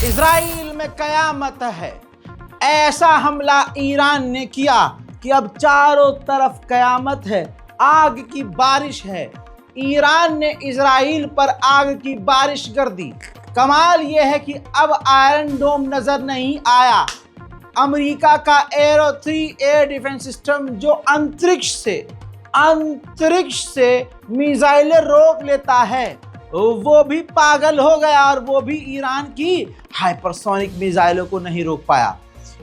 Israel में कयामत है। ऐसा हमला ईरान ने किया कि अब चारों तरफ कयामत है, आग की बारिश है। ईरान ने इजराइल पर आग की बारिश कर दी। कमाल यह है कि अब आयरन डोम नजर नहीं आया। अमेरिका का एरो 3 एयर डिफेंस सिस्टम जो अंतरिक्ष से मिसाइलें रोक लेता है, वो भी पागल हो गया और वो भी ईरान की हाइपरसोनिक मिसाइलों को नहीं रोक पाया।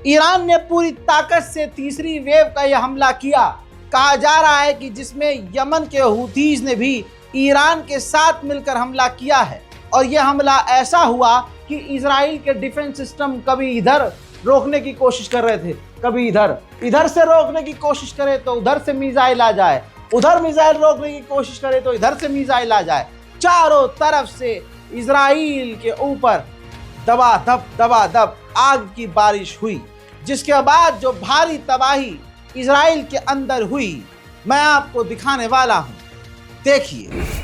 ईरान ने पूरी ताकत से तीसरी वेव का यह हमला किया। कहा जा रहा है कि जिसमें यमन के हुतीज ने भी ईरान के साथ मिलकर हमला किया है और यह हमला ऐसा हुआ कि इजराइल के डिफेंस सिस्टम कभी इधर रोकने की कोशिश कर रहे थे, कभी इधर से रोकने की कोशिश करे तो उधर से मिसाइल आ जाए, उधर मिसाइल रोकने की कोशिश करे तो इधर से मिसाइल आ जाए। चारों तरफ से इजराइल के ऊपर दबादब आग की बारिश हुई, जिसके बाद जो भारी तबाही इजराइल के अंदर हुई मैं आपको दिखाने वाला हूं। देखिए।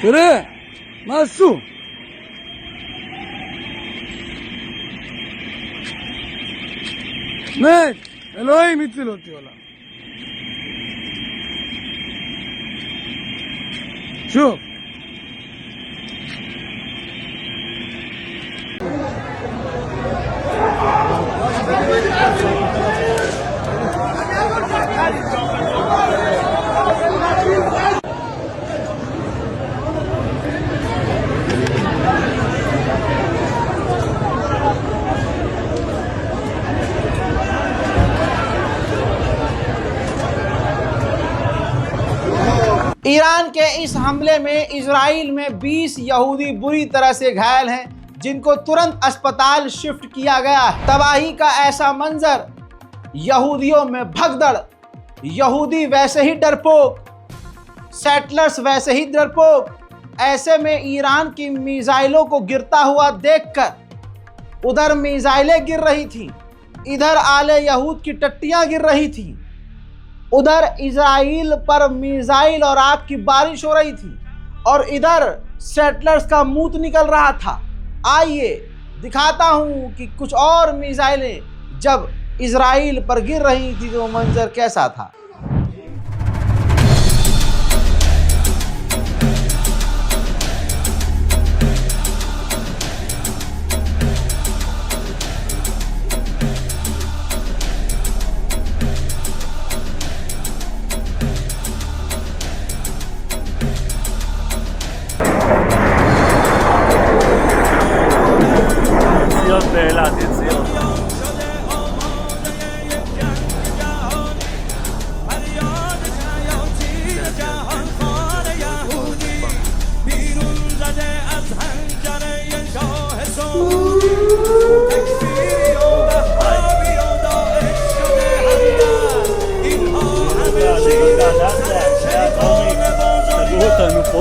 그래, 맞수. 네, אלוהים הציל אותי עולם. שוב. ईरान के इस हमले में इजराइल में 20 यहूदी बुरी तरह से घायल हैं, जिनको तुरंत अस्पताल शिफ्ट किया गया है। तबाही का ऐसा मंजर, यहूदियों में भगदड़, यहूदी वैसे ही डरपोक, सेटलर्स वैसे ही डरपोक। ऐसे में ईरान की मिसाइलों को गिरता हुआ देखकर उधर मिसाइलें गिर रही थी, इधर आले यहूद की टट्टियां गिर रही थी, उधर इजराइल पर मिसाइल और आग की बारिश हो रही थी और इधर सेटलर्स का मूत निकल रहा था। आइए दिखाता हूं कि कुछ और मिसाइलें जब इजराइल पर गिर रही थी तो मंजर कैसा था। באילת, יציאות. אותנו פה.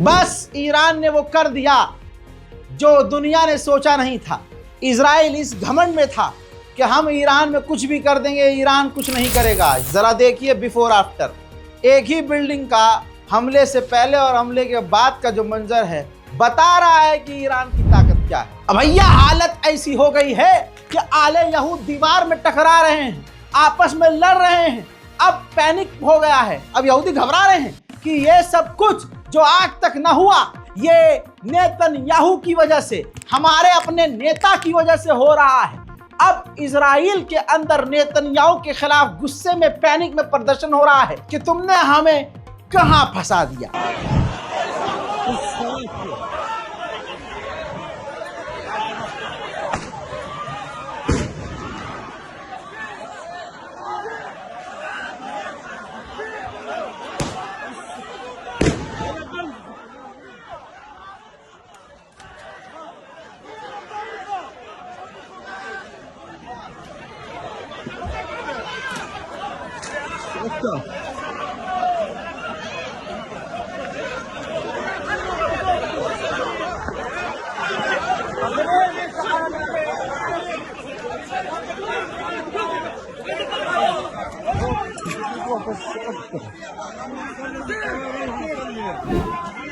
बस ईरान ने वो कर दिया जो दुनिया ने सोचा नहीं था। इजराइल इस घमंड में था कि हम ईरान में कुछ भी कर देंगे, ईरान कुछ नहीं करेगा। जरा देखिए बिफोर आफ्टर, एक ही बिल्डिंग का हमले से पहले और हमले के बाद का जो मंजर है बता रहा है कि ईरान की ताकत क्या है। अब भैया हालत ऐसी हो गई है कि आले यहूद दीवार में टकरा रहे हैं, आपस में लड़ रहे हैं। अब पैनिक हो गया है, अब यहूदी घबरा रहे हैं कि ये सब कुछ जो आज तक न हुआ ये नेतन्याहू की वजह से, हमारे अपने नेता की वजह से हो रहा है। अब इजराइल के अंदर नेतन्याहू के खिलाफ गुस्से में, पैनिक में प्रदर्शन हो रहा है कि तुमने हमें कहां फंसा दिया।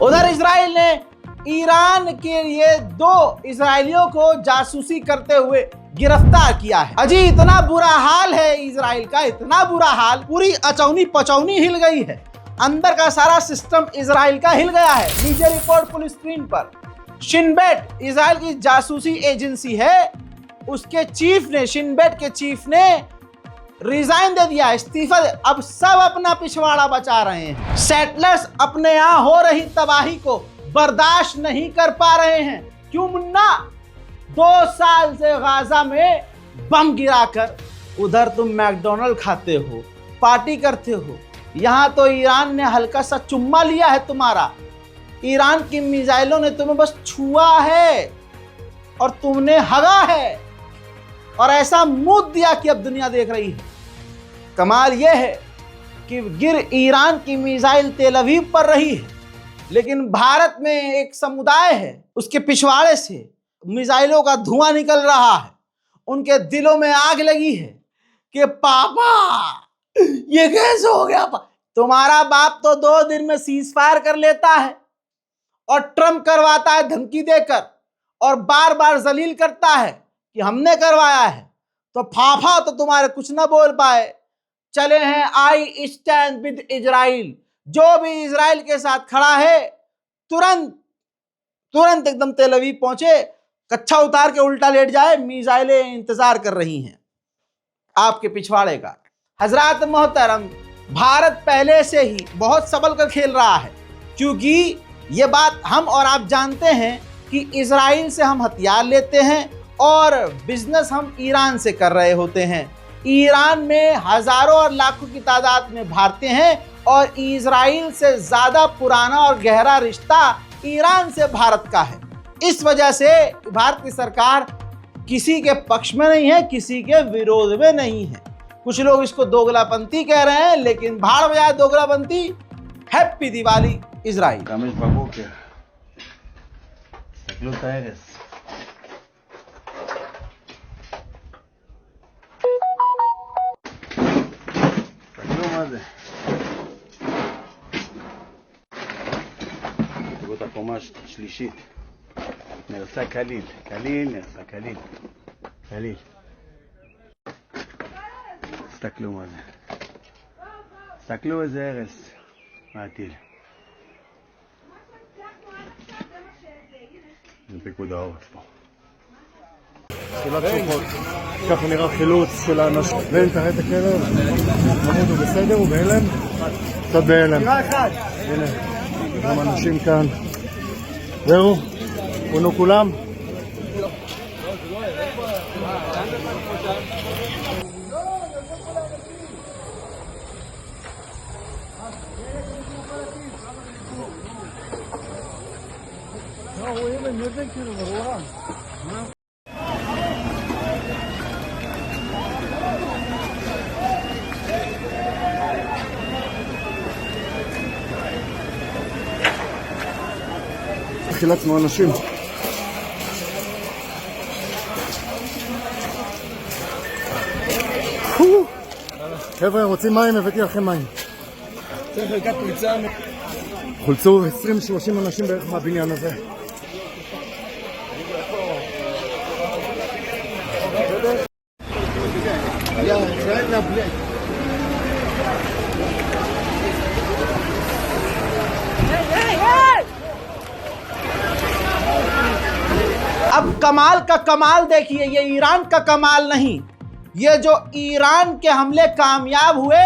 उधर इजराइल ने ईरान के लिए 2 इजरायलियों को जासूसी करते हुए गिरफ्तार किया है। अजी इतना बुरा हाल है इजराइल का, इतना बुरा हाल, पूरी अचौनी पचौनी हिल गई है, अंदर का सारा सिस्टम इजराइल का हिल गया है। नीचे रिपोर्ट फुल स्क्रीन पर। शिन बेट इजराइल की जासूसी एजेंसी है, उसके चीफ ने, शिन बेट के चीफ ने रिजाइन दे दिया, इस्तीफा दे। अब सब अपना पिछवाड़ा बचा रहे हैं। सेटलर्स अपने यहां हो रही तबाही को बर्दाश्त नहीं कर पा रहे हैं। क्यों मुन्ना? 2 साल से गाजा में बम गिराकर उधर तुम मैकडोनल्ड खाते हो, पार्टी करते हो, यहां तो ईरान ने हल्का सा चुम्मा लिया है तुम्हारा। ईरान की मिसाइलों ने तुम्हें बस छुआ है और तुमने हगा है और ऐसा मुंह दिया कि अब दुनिया देख रही है। कमाल यह है कि गिर ईरान की मिसाइल तेल अवीव पर रही है, लेकिन भारत में एक समुदाय है, उसके पिछवाड़े से मिसाइलों का धुआं निकल रहा है। उनके दिलों में आग लगी है कि पापा ये कैसे हो गया? तुम्हारा बाप तो 2 दिन में सीज फायर कर लेता है और ट्रम्प करवाता है धमकी देकर और बार बार जलील करता है कि हमने करवाया है, तो फाफा तो तुम्हारे कुछ ना बोल पाए। चले हैं आई स्टैंड विद इजराइल, जो भी इजराइल के साथ खड़ा है तुरंत एकदम तेल अवीव पहुंचे, कच्छा उतार के उल्टा लेट जाए, मिसाइलें इंतजार कर रही हैं आपके पिछवाड़े का। हजरात मोहतरम, भारत पहले से ही बहुत सबल कर खेल रहा है, क्योंकि ये बात हम और आप जानते हैं कि इजराइल से हम हथियार लेते हैं और बिजनेस हम ईरान से कर रहे होते हैं। ईरान में हजारों और लाखों की तादाद में भारतीय हैं और इजराइल से ज़्यादा पुराना और गहरा रिश्ता ईरान से भारत का है। इस वजह से भारत की सरकार किसी के पक्ष में नहीं है, किसी के विरोध में नहीं है। कुछ लोग इसको दोगलापंथी कह रहे हैं, लेकिन भाड़ बजाए दोगलापंथी। Happy Diwali Israel. חמש בבוקר. תסתכלו את ההרס. תסתכלו מה זה. תראו את הקומה השלישית. נרסה כליל. נרסה כליל. תסתכלו מה זה. תסתכלו איזה הרס. מהטיל. זה פיקוד העורף פה. תחילת כוחות, ככה נראה חילוץ של האנשים. בן, תראה את הכלב, חמוד הוא בסדר, הוא בהלם? קצת בהלם. הנה, גם אנשים כאן. זהו, פונו כולם. חילצנו אנשים. חבר'ה, רוצים מים? הבאתי לכם מים. צריך חלקת פריצה. חולצו 20-30 אנשים בערך מהבניין הזה. अब कमाल का कमाल देखिए, ये ईरान का कमाल नहीं, ये जो ईरान के हमले कामयाब हुए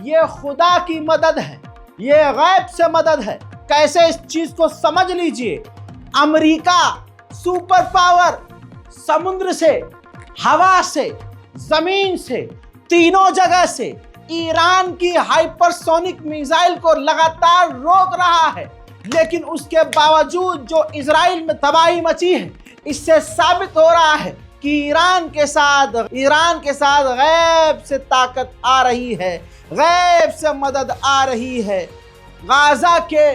ये खुदा की मदद है, ये गैब से मदद है। कैसे इस चीज को समझ लीजिए। अमेरिका सुपर पावर, समुद्र से, हवा से, जमीन से, तीनों जगह से ईरान की हाइपरसोनिक मिसाइल को लगातार रोक रहा है, लेकिन उसके बावजूद जो इजराइल में तबाही मची है, इससे साबित हो रहा है कि ईरान के साथ गैब से ताकत आ रही है, गैब से मदद आ रही है। गाजा के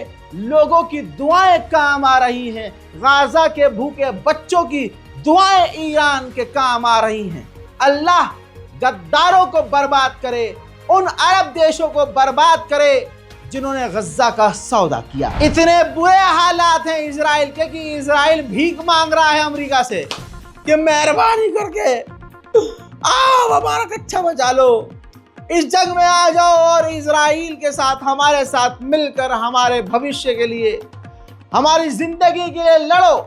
लोगों की दुआएं काम आ रही हैं, गाजा के भूखे बच्चों की दुआएं ईरान के काम आ रही हैं। अल्लाह गद्दारों को बर्बाद करे, उन अरब देशों को बर्बाद करे जिन्होंने गज्जा का सौदा किया। इतने बुरे हालात हैं इजराइल के कि इजराइल भीख मांग रहा है अमेरिका से कि मेहरबानी करके आओ हमारा कच्चा बचा लो, इस जंग में आ जाओ और इजराइल के साथ हमारे साथ मिलकर हमारे भविष्य के लिए, हमारी जिंदगी के लिए लड़ो।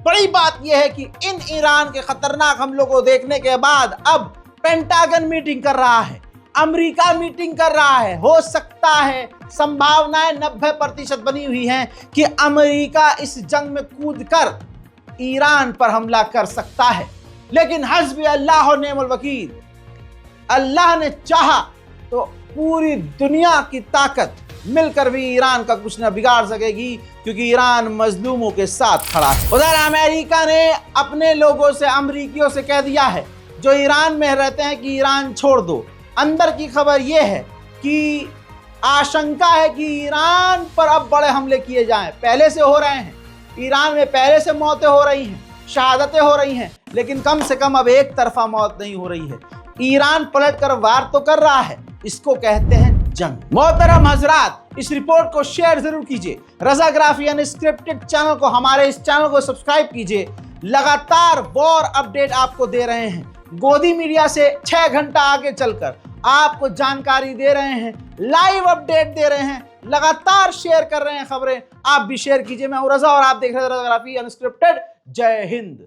बड़ी बात यह है कि इन ईरान के खतरनाक हमलों को देखने के बाद अब पेंटागन मीटिंग कर रहा है, अमेरिका मीटिंग कर रहा है। हो सकता है, संभावनाएं 90% बनी हुई हैं कि अमेरिका इस जंग में कूदकर ईरान पर हमला कर सकता है, लेकिन हस्बी अल्लाह व निअमल वकील, अल्लाह ने चाहा तो पूरी दुनिया की ताकत मिलकर भी ईरान का कुछ न बिगाड़ सकेगी, क्योंकि ईरान मजलूमों के साथ खड़ा है। उधर अमेरिका ने अपने लोगों से, अमरीकियों से कह दिया है जो ईरान में रहते हैं कि ईरान छोड़ दो। अंदर की खबर यह है कि आशंका है कि ईरान पर अब बड़े हमले किए जाएं। पहले से हो रहे हैं, ईरान में पहले से मौतें हो रही हैं, शहादतें हो रही हैं, लेकिन कम से कम अब एक तरफा मौत नहीं हो रही है। ईरान पलट कर वार तो कर रहा है, इसको कहते हैं जंग। मोहतरम हजरात, इस रिपोर्ट को शेयर जरूर कीजिए। रज़ाग्राफी अनस्क्रिप्टेड चैनल को, हमारे इस चैनल को सब्सक्राइब कीजिए। लगातार वॉर अपडेट आपको दे रहे हैं, गोदी मीडिया से 6 घंटा आगे चलकर आपको जानकारी दे रहे हैं, लाइव अपडेट दे रहे हैं, लगातार शेयर कर रहे हैं खबरें। आप भी शेयर कीजिए। मैं हूं रज़ा और आप देख रहे हैं रज़ाग्राफी अनस्क्रिप्टेड। जय हिंद।